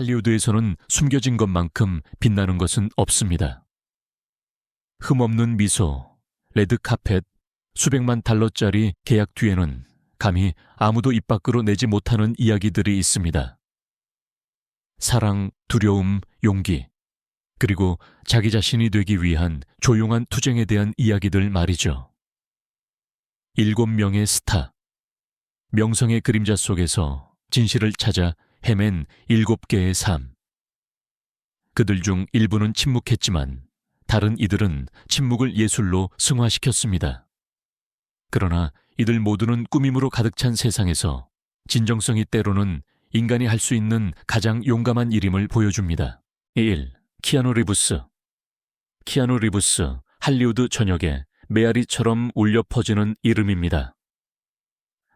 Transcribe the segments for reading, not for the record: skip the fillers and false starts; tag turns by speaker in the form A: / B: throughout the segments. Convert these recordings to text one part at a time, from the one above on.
A: 할리우드에서는 숨겨진 것만큼 빛나는 것은 없습니다. 흠없는 미소, 레드카펫, 수백만 달러짜리 계약 뒤에는 감히 아무도 입 밖으로 내지 못하는 이야기들이 있습니다. 사랑, 두려움, 용기, 그리고 자기 자신이 되기 위한 조용한 투쟁에 대한 이야기들 말이죠. 7명의 스타, 명성의 그림자 속에서 진실을 찾아 헤맨 7개의 삶. 그들 중 일부는 침묵했지만 다른 이들은 침묵을 예술로 승화시켰습니다. 그러나 이들 모두는 꾸밈으로 가득 찬 세상에서 진정성이 때로는 인간이 할 수 있는 가장 용감한 일임을 보여줍니다. 1. 키아누 리브스. 키아누 리브스, 할리우드 전역에 메아리처럼 울려 퍼지는 이름입니다.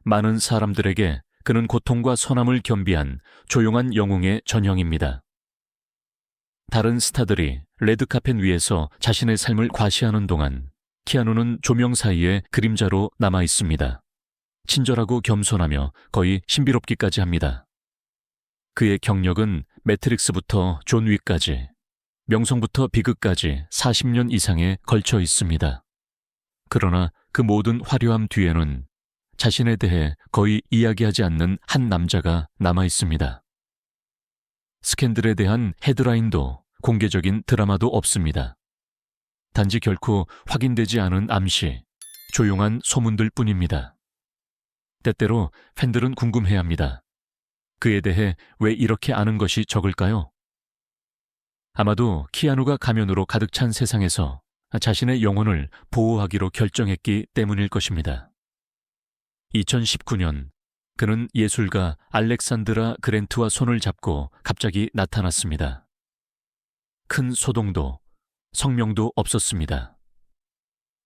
A: 많은 사람들에게 그는 고통과 선함을 겸비한 조용한 영웅의 전형입니다. 다른 스타들이 레드카펫 위에서 자신의 삶을 과시하는 동안 키아누는 조명 사이에 그림자로 남아 있습니다. 친절하고 겸손하며 거의 신비롭기까지 합니다. 그의 경력은 매트릭스부터 존 윅까지, 명성부터 비극까지 40년 이상에 걸쳐 있습니다. 그러나 그 모든 화려함 뒤에는 자신에 대해 거의 이야기하지 않는 한 남자가 남아 있습니다. 스캔들에 대한 헤드라인도 공개적인 드라마도 없습니다. 단지 결코 확인되지 않은 암시, 조용한 소문들 뿐입니다. 때때로 팬들은 궁금해합니다. 그에 대해 왜 이렇게 아는 것이 적을까요? 아마도 키아누가 가면으로 가득 찬 세상에서 자신의 영혼을 보호하기로 결정했기 때문일 것입니다. 2019년 그는 예술가 알렉산드라 그랜트와 손을 잡고 갑자기 나타났습니다. 큰 소동도 성명도 없었습니다.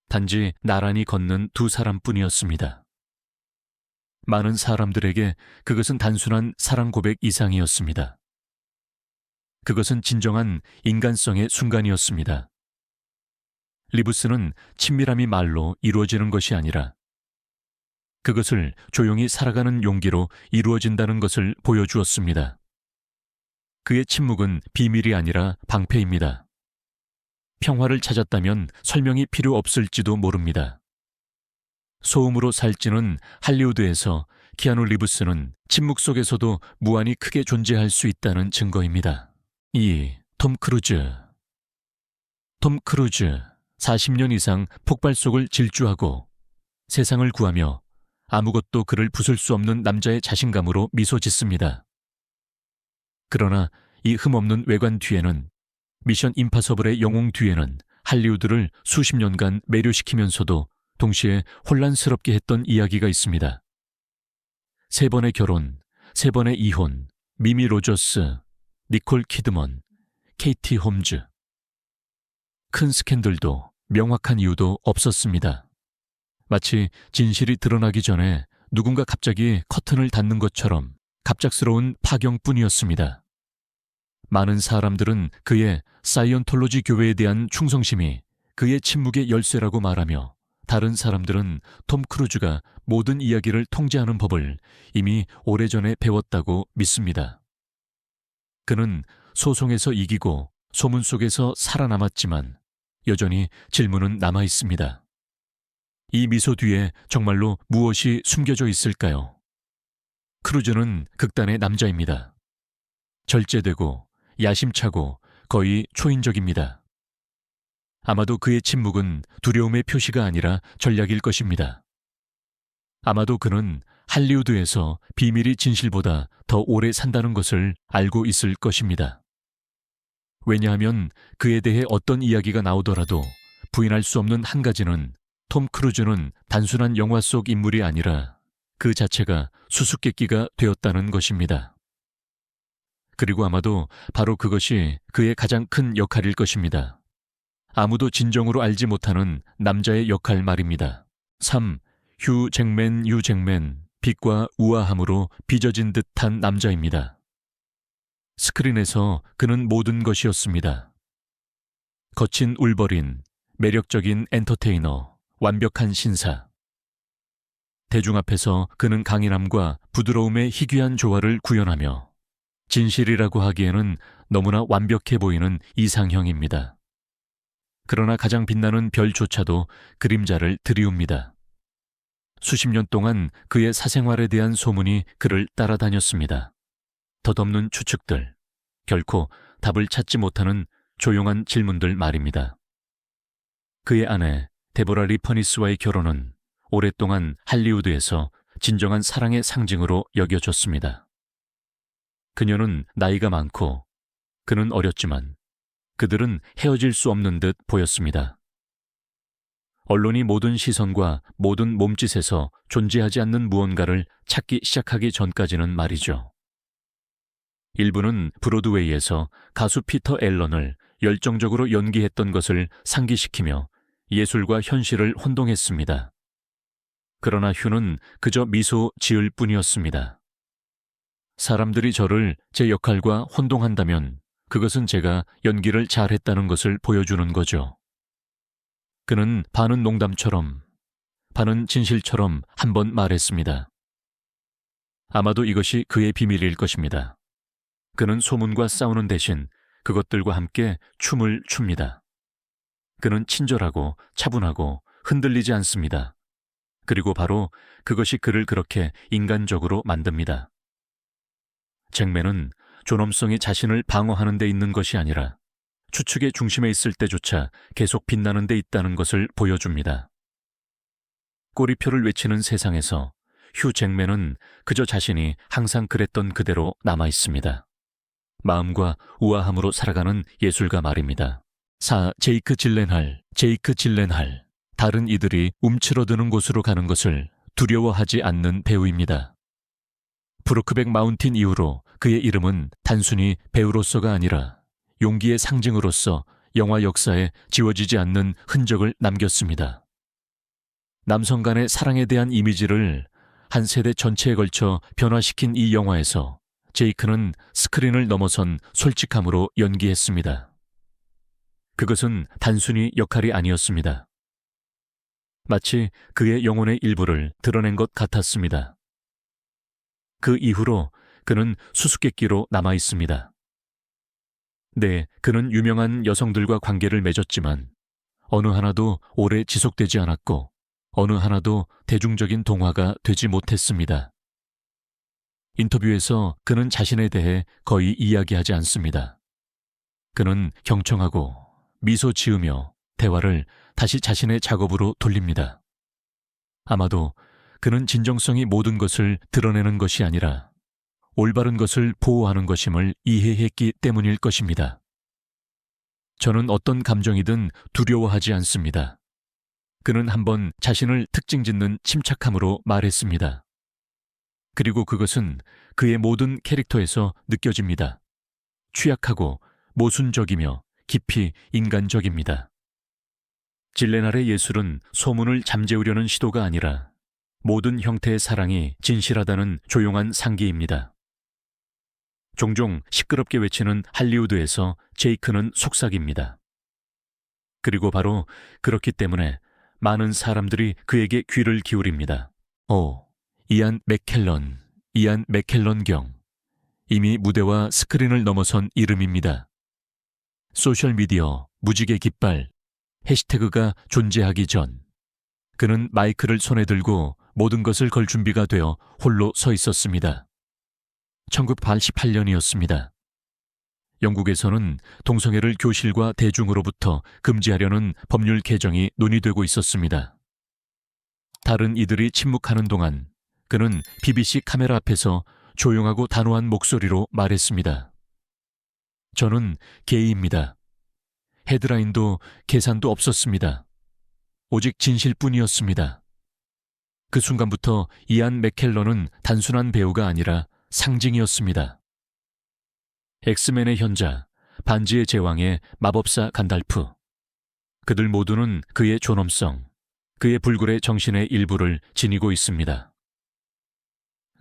A: 단지 나란히 걷는 두 사람뿐이었습니다. 많은 사람들에게 그것은 단순한 사랑 고백 이상이었습니다. 그것은 진정한 인간성의 순간이었습니다. 리브스는 친밀함이 말로 이루어지는 것이 아니라 그것을 조용히 살아가는 용기로 이루어진다는 것을 보여주었습니다. 그의 침묵은 비밀이 아니라 방패입니다. 평화를 찾았다면 설명이 필요 없을지도 모릅니다. 소음으로 살찌는 할리우드에서 키아누 리브스는 침묵 속에서도 무한히 크게 존재할 수 있다는 증거입니다. 2. 톰 크루즈. 톰 크루즈, 40년 이상 폭발 속을 질주하고 세상을 구하며 아무것도 그를 부술 수 없는 남자의 자신감으로 미소 짓습니다. 그러나 이 흠없는 외관 뒤에는, 미션 임파서블의 영웅 뒤에는 할리우드를 수십 년간 매료시키면서도 동시에 혼란스럽게 했던 이야기가 있습니다. 3번의 결혼, 3번의 이혼, 미미 로저스, 니콜 키드먼, 케이티 홈즈. 큰 스캔들도 명확한 이유도 없었습니다. 마치 진실이 드러나기 전에 누군가 갑자기 커튼을 닫는 것처럼 갑작스러운 파경뿐이었습니다. 많은 사람들은 그의 사이언톨로지 교회에 대한 충성심이 그의 침묵의 열쇠라고 말하며, 다른 사람들은 톰 크루즈가 모든 이야기를 통제하는 법을 이미 오래전에 배웠다고 믿습니다. 그는 소송에서 이기고 소문 속에서 살아남았지만 여전히 질문은 남아 있습니다. 이 미소 뒤에 정말로 무엇이 숨겨져 있을까요? 크루즈는 극단의 남자입니다. 절제되고 야심차고 거의 초인적입니다. 아마도 그의 침묵은 두려움의 표시가 아니라 전략일 것입니다. 아마도 그는 할리우드에서 비밀이 진실보다 더 오래 산다는 것을 알고 있을 것입니다. 왜냐하면 그에 대해 어떤 이야기가 나오더라도 부인할 수 없는 한 가지는, 톰 크루즈는 단순한 영화 속 인물이 아니라 그 자체가 수수께끼가 되었다는 것입니다. 그리고 아마도 바로 그것이 그의 가장 큰 역할일 것입니다. 아무도 진정으로 알지 못하는 남자의 역할 말입니다. 3. 휴 잭맨. 빛과 우아함으로 빚어진 듯한 남자입니다. 스크린에서 그는 모든 것이었습니다. 거친 울버린, 매력적인 엔터테이너, 완벽한 신사. 대중 앞에서 그는 강인함과 부드러움의 희귀한 조화를 구현하며 진실이라고 하기에는 너무나 완벽해 보이는 이상형입니다. 그러나 가장 빛나는 별조차도 그림자를 드리웁니다. 수십 년 동안 그의 사생활에 대한 소문이 그를 따라다녔습니다. 덧없는 추측들, 결코 답을 찾지 못하는 조용한 질문들 말입니다. 그의 아내 데보라 리퍼니스와의 결혼은 오랫동안 할리우드에서 진정한 사랑의 상징으로 여겨졌습니다. 그녀는 나이가 많고 그는 어렸지만 그들은 헤어질 수 없는 듯 보였습니다. 언론이 모든 시선과 모든 몸짓에서 존재하지 않는 무언가를 찾기 시작하기 전까지는 말이죠. 일부는 브로드웨이에서 가수 피터 앨런을 열정적으로 연기했던 것을 상기시키며 예술과 현실을 혼동했습니다. 그러나 휴는 그저 미소 지을 뿐이었습니다. 사람들이 저를 제 역할과 혼동한다면 그것은 제가 연기를 잘했다는 것을 보여주는 거죠. 그는 반은 농담처럼, 반은 진실처럼 한 번 말했습니다. 아마도 이것이 그의 비밀일 것입니다. 그는 소문과 싸우는 대신 그것들과 함께 춤을 춥니다. 그는 친절하고 차분하고 흔들리지 않습니다. 그리고 바로 그것이 그를 그렇게 인간적으로 만듭니다. 잭맨은 존엄성이 자신을 방어하는 데 있는 것이 아니라 추측의 중심에 있을 때조차 계속 빛나는 데 있다는 것을 보여줍니다. 꼬리표를 외치는 세상에서 휴 잭맨은 그저 자신이 항상 그랬던 그대로 남아 있습니다. 마음과 우아함으로 살아가는 예술가 말입니다. 제이크 질렌할. 다른 이들이 움츠러드는 곳으로 가는 것을 두려워하지 않는 배우입니다. 브로크백 마운틴 이후로 그의 이름은 단순히 배우로서가 아니라 용기의 상징으로서 영화 역사에 지워지지 않는 흔적을 남겼습니다. 남성 간의 사랑에 대한 이미지를 한 세대 전체에 걸쳐 변화시킨 이 영화에서 제이크는 스크린을 넘어선 솔직함으로 연기했습니다. 그것은 단순히 역할이 아니었습니다. 마치 그의 영혼의 일부를 드러낸 것 같았습니다. 그 이후로 그는 수수께끼로 남아 있습니다. 네, 그는 유명한 여성들과 관계를 맺었지만 어느 하나도 오래 지속되지 않았고 어느 하나도 대중적인 동화가 되지 못했습니다. 인터뷰에서 그는 자신에 대해 거의 이야기하지 않습니다. 그는 경청하고 미소 지으며 대화를 다시 자신의 작업으로 돌립니다. 아마도 그는 진정성이 모든 것을 드러내는 것이 아니라 올바른 것을 보호하는 것임을 이해했기 때문일 것입니다. 저는 어떤 감정이든 두려워하지 않습니다. 그는 한번 자신을 특징짓는 침착함으로 말했습니다. 그리고 그것은 그의 모든 캐릭터에서 느껴집니다. 취약하고 모순적이며 깊이 인간적입니다. 질레날의 예술은 소문을 잠재우려는 시도가 아니라 모든 형태의 사랑이 진실하다는 조용한 상기입니다. 종종 시끄럽게 외치는 할리우드에서 제이크는 속삭입니다. 그리고 바로 그렇기 때문에 많은 사람들이 그에게 귀를 기울입니다. 이안 맥켈런 경. 이미 무대와 스크린을 넘어선 이름입니다. 소셜미디어, 무지개 깃발, 해시태그가 존재하기 전 그는 마이크를 손에 들고 모든 것을 걸 준비가 되어 홀로 서 있었습니다. 1988년이었습니다. 영국에서는 동성애를 교실과 대중으로부터 금지하려는 법률 개정이 논의되고 있었습니다. 다른 이들이 침묵하는 동안 그는 BBC 카메라 앞에서 조용하고 단호한 목소리로 말했습니다. 저는 게이입니다. 헤드라인도 계산도 없었습니다. 오직 진실뿐이었습니다. 그 순간부터 이안 맥켈런은 단순한 배우가 아니라 상징이었습니다. 엑스맨의 현자, 반지의 제왕의 마법사 간달프. 그들 모두는 그의 존엄성, 그의 불굴의 정신의 일부를 지니고 있습니다.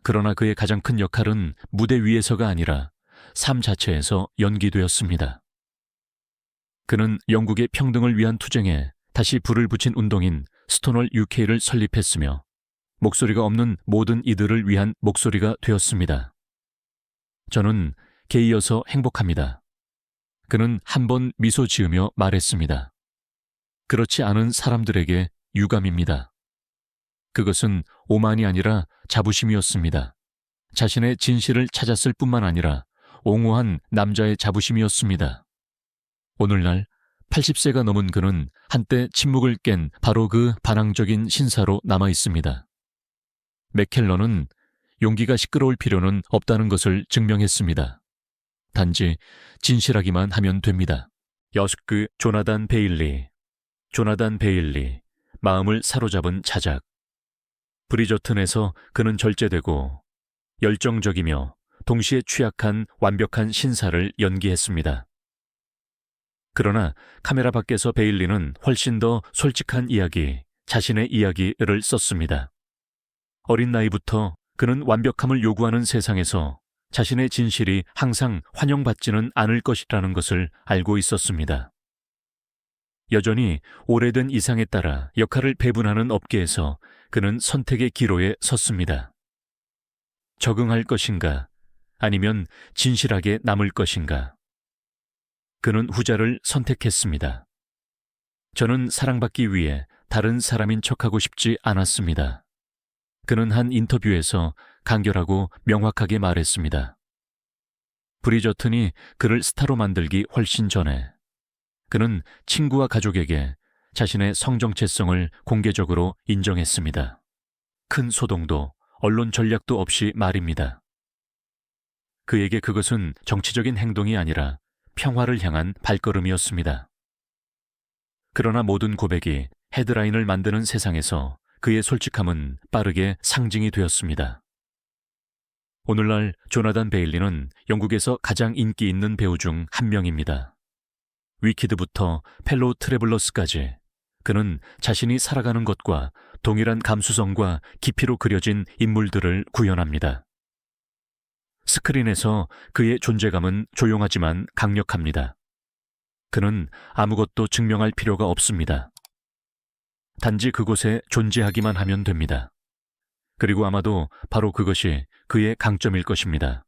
A: 그러나 그의 가장 큰 역할은 무대 위에서가 아니라 삶 자체에서 연기되었습니다. 그는 영국의 평등을 위한 투쟁에 다시 불을 붙인 운동인 스톤월 UK를 설립했으며 목소리가 없는 모든 이들을 위한 목소리가 되었습니다. 저는 게이어서 행복합니다. 그는 한 번 미소 지으며 말했습니다. 그렇지 않은 사람들에게 유감입니다. 그것은 오만이 아니라 자부심이었습니다. 자신의 진실을 찾았을 뿐만 아니라 옹호한 남자의 자부심이었습니다. 오늘날 80세가 넘은 그는 한때 침묵을 깬 바로 그 반항적인 신사로 남아 있습니다. 맥켈런은 용기가 시끄러울 필요는 없다는 것을 증명했습니다. 단지 진실하기만 하면 됩니다. 여스크 조나단 베일리, 마음을 사로잡은 자작. 브리저튼에서 그는 절제되고 열정적이며 동시에 취약한 완벽한 신사를 연기했습니다. 그러나 카메라 밖에서 베일리는 훨씬 더 솔직한 이야기, 자신의 이야기를 썼습니다. 어린 나이부터 그는 완벽함을 요구하는 세상에서 자신의 진실이 항상 환영받지는 않을 것이라는 것을 알고 있었습니다. 여전히 오래된 이상에 따라 역할을 배분하는 업계에서 그는 선택의 기로에 섰습니다. 적응할 것인가, 아니면 진실하게 남을 것인가. 그는 후자를 선택했습니다. 저는 사랑받기 위해 다른 사람인 척하고 싶지 않았습니다. 그는 한 인터뷰에서 간결하고 명확하게 말했습니다. 브리저튼이 그를 스타로 만들기 훨씬 전에 그는 친구와 가족에게 자신의 성정체성을 공개적으로 인정했습니다. 큰 소동도 언론 전략도 없이 말입니다. 그에게 그것은 정치적인 행동이 아니라 평화를 향한 발걸음이었습니다. 그러나 모든 고백이 헤드라인을 만드는 세상에서 그의 솔직함은 빠르게 상징이 되었습니다. 오늘날 조나단 베일리는 영국에서 가장 인기 있는 배우 중 한 명입니다. 위키드부터 펠로우 트래블러스까지 그는 자신이 살아가는 것과 동일한 감수성과 깊이로 그려진 인물들을 구현합니다. 스크린에서 그의 존재감은 조용하지만 강력합니다. 그는 아무것도 증명할 필요가 없습니다. 단지 그곳에 존재하기만 하면 됩니다. 그리고 아마도 바로 그것이 그의 강점일 것입니다.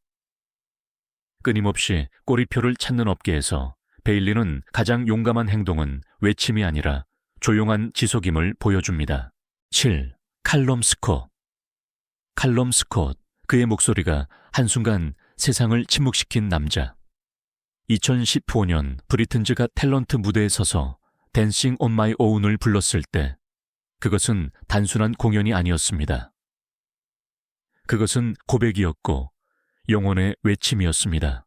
A: 끊임없이 꼬리표를 찾는 업계에서 베일리는 가장 용감한 행동은 외침이 아니라 조용한 지속임을 보여줍니다. 7. 칼럼 스콧. 칼럼 스콧, 그의 목소리가 한순간 세상을 침묵시킨 남자. 2015년 브리튼즈 갓 탤런트 무대에 서서 댄싱 온 마이 오운을 불렀을 때 그것은 단순한 공연이 아니었습니다. 그것은 고백이었고 영혼의 외침이었습니다.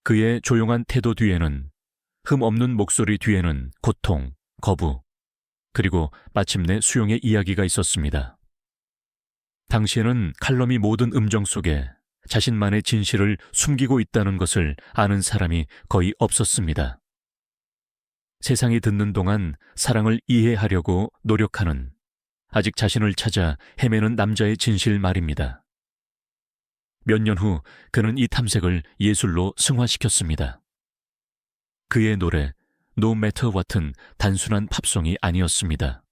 A: 그의 조용한 태도 뒤에는, 흠 없는 목소리 뒤에는 고통, 거부, 그리고 마침내 수용의 이야기가 있었습니다. 당시에는 칼럼이 모든 음정 속에 자신만의 진실을 숨기고 있다는 것을 아는 사람이 거의 없었습니다. 세상이 듣는 동안 사랑을 이해하려고 노력하는, 아직 자신을 찾아 헤매는 남자의 진실 말입니다. 몇 년 후 그는 이 탐색을 예술로 승화시켰습니다. 그의 노래 No Matter What은 단순한 팝송이 아니었습니다.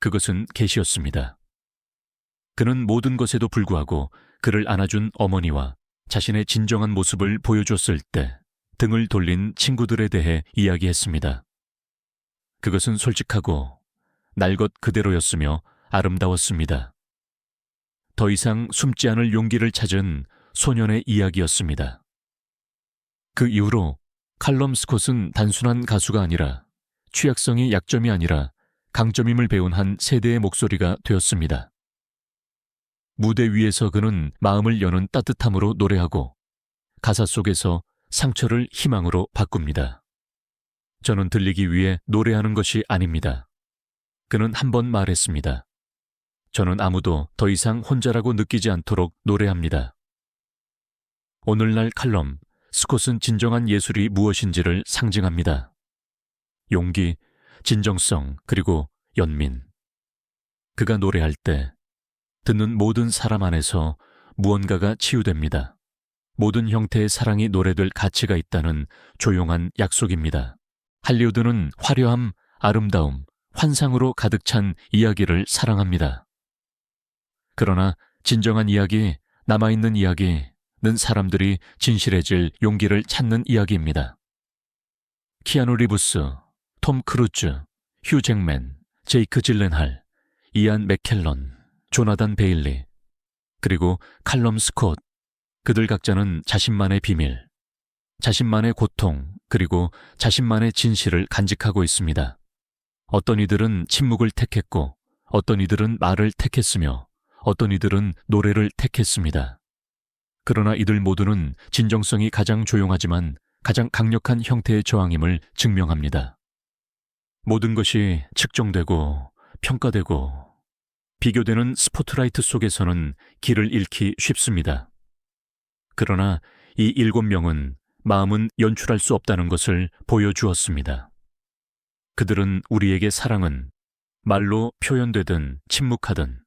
A: 그것은 계시였습니다. 그는 모든 것에도 불구하고 그를 안아준 어머니와 자신의 진정한 모습을 보여줬을 때 등을 돌린 친구들에 대해 이야기했습니다. 그것은 솔직하고 날 것 그대로였으며 아름다웠습니다. 더 이상 숨지 않을 용기를 찾은 소년의 이야기였습니다. 그 이후로 칼럼 스콧은 단순한 가수가 아니라 취약성이 약점이 아니라 강점임을 배운 한 세대의 목소리가 되었습니다. 무대 위에서 그는 마음을 여는 따뜻함으로 노래하고 가사 속에서 상처를 희망으로 바꿉니다. 저는 들리기 위해 노래하는 것이 아닙니다. 그는 한 번 말했습니다. 저는 아무도 더 이상 혼자라고 느끼지 않도록 노래합니다. 오늘날 칼럼, 스콧은 진정한 예술이 무엇인지를 상징합니다. 용기, 진정성, 그리고 연민. 그가 노래할 때 듣는 모든 사람 안에서 무언가가 치유됩니다. 모든 형태의 사랑이 노래될 가치가 있다는 조용한 약속입니다. 할리우드는 화려함, 아름다움, 환상으로 가득 찬 이야기를 사랑합니다. 그러나 진정한 이야기, 남아있는 이야기, 사람들이 진실해질 용기를 찾는 이야기입니다. 키아누 리브스, 톰 크루즈, 휴 잭맨, 제이크 질렌할, 이안 맥켈런, 조나단 베일리, 그리고 칼럼 스콧. 그들 각자는 자신만의 비밀, 자신만의 고통, 그리고 자신만의 진실을 간직하고 있습니다. 어떤 이들은 침묵을 택했고, 어떤 이들은 말을 택했으며, 어떤 이들은 노래를 택했습니다. 그러나 이들 모두는 진정성이 가장 조용하지만 가장 강력한 형태의 저항임을 증명합니다. 모든 것이 측정되고 평가되고 비교되는 스포트라이트 속에서는 길을 잃기 쉽습니다. 그러나 이 7명은 마음은 연출할 수 없다는 것을 보여주었습니다. 그들은 우리에게 사랑은 말로 표현되든 침묵하든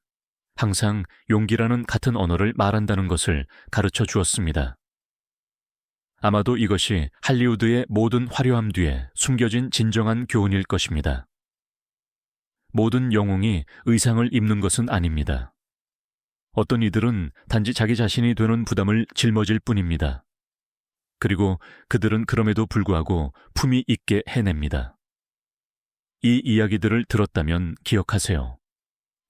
A: 항상 용기라는 같은 언어를 말한다는 것을 가르쳐 주었습니다. 아마도 이것이 할리우드의 모든 화려함 뒤에 숨겨진 진정한 교훈일 것입니다. 모든 영웅이 의상을 입는 것은 아닙니다. 어떤 이들은 단지 자기 자신이 되는 부담을 짊어질 뿐입니다. 그리고 그들은 그럼에도 불구하고 품위 있게 해냅니다. 이 이야기들을 들었다면 기억하세요.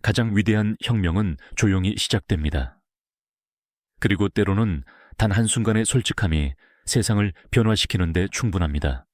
A: 가장 위대한 혁명은 조용히 시작됩니다. 그리고 때로는 단 한순간의 솔직함이 세상을 변화시키는 데 충분합니다.